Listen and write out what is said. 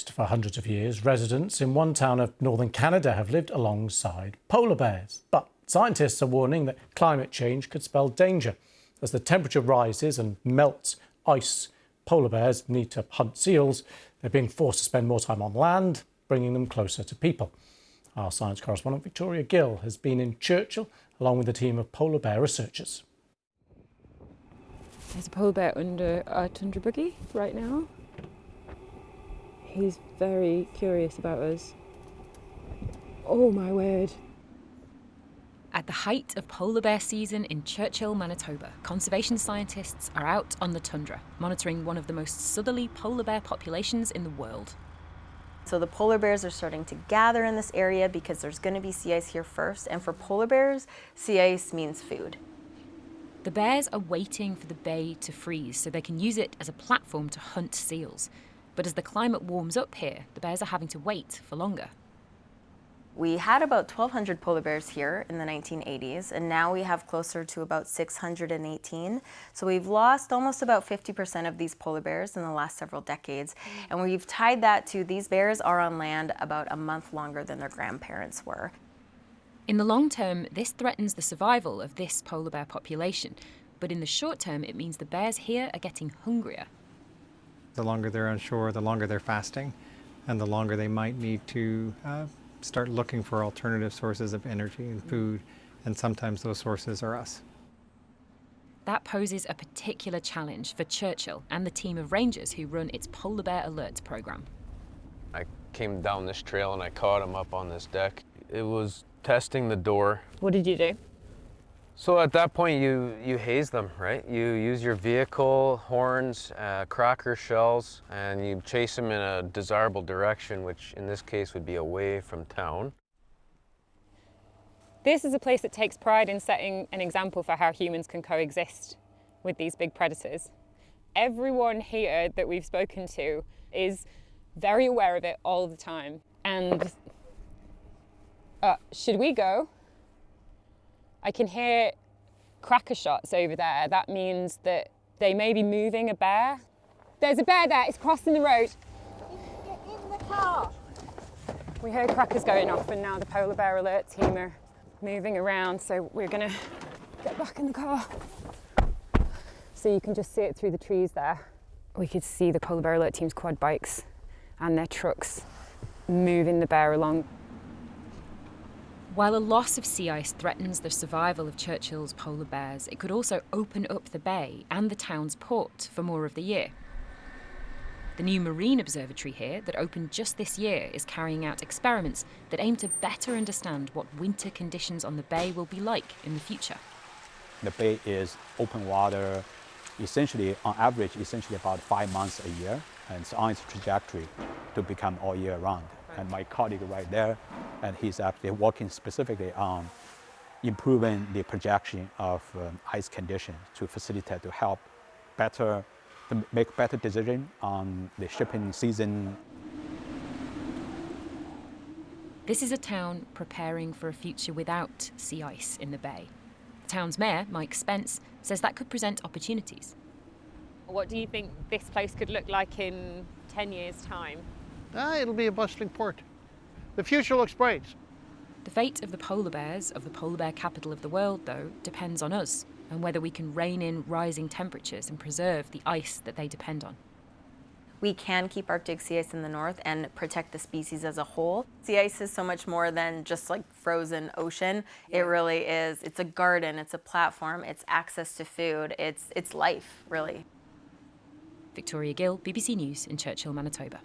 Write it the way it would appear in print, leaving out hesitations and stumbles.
fixed for hundreds of years, residents in one town of northern Canada have lived alongside polar bears. But scientists are warning that climate change could spell danger. As the temperature rises and melts ice, polar bears need to hunt seals. They're being forced to spend more time on land, bringing them closer to people. Our science correspondent Victoria Gill has been in Churchill along with a team of polar bear researchers. There's a polar bear under our tundra buggy right now. He's very curious about us. Oh my word. At the height of polar bear season in Churchill, Manitoba, conservation scientists are out on the tundra, monitoring one of the most southerly polar bear populations in the world. So the polar bears are starting to gather in this area because there's going to be sea ice here first, and for polar bears, sea ice means food. The bears are waiting for the bay to freeze so they can use it as a platform to hunt seals. But as the climate warms up here, the bears are having to wait for longer. We had about 1,200 polar bears here in the 1980s, and now we have closer to about 618. So we've lost almost about 50% of these polar bears in the last several decades. And we've tied that to these bears are on land about a month longer than their grandparents were. In the long term, this threatens the survival of this polar bear population. But in the short term, it means the bears here are getting hungrier. The longer they're on shore, the longer they're fasting, and the longer they might need to start looking for alternative sources of energy and food, and sometimes those sources are us. That poses a particular challenge for Churchill and the team of rangers who run its Polar Bear Alerts program. I came down this trail and I caught him up on this deck. It was testing the door. What did you do? So at that point you haze them, right? You use your vehicle, horns, cracker shells, and you chase them in a desirable direction, which in this case would be away from town. This is a place that takes pride in setting an example for how humans can coexist with these big predators. Everyone here that we've spoken to is very aware of it all the time. And should we go? I can hear cracker shots over there. That means that they may be moving a bear. There's a bear there, it's crossing the road. Get in the car. We heard crackers going off and now the Polar Bear Alert team are moving around, so we're gonna get back in the car. So you can just see it through the trees there. We could see the Polar Bear Alert team's quad bikes and their trucks moving the bear along. While a loss of sea ice threatens the survival of Churchill's polar bears, it could also open up the bay and the town's port for more of the year. The new marine observatory here, that opened just this year, is carrying out experiments that aim to better understand what winter conditions on the bay will be like in the future. The bay is open water, essentially, on average, about 5 months a year, and it's on its trajectory to become all year round. And my colleague right there, and he's actually working specifically on improving the projection of ice conditions to facilitate, to help to make better decisions on the shipping season. This is a town preparing for a future without sea ice in the bay. The town's mayor, Mike Spence, says that could present opportunities. What do you think this place could look like in 10 years' time? It'll be a bustling port. The future looks bright. The fate of the polar bears, of the polar bear capital of the world, though, depends on us and whether we can rein in rising temperatures and preserve the ice that they depend on. We can keep Arctic sea ice in the north and protect the species as a whole. Sea ice is so much more than just like frozen ocean. It really is. It's a garden, it's a platform, it's access to food, it's life, really. Victoria Gill, BBC News in Churchill, Manitoba.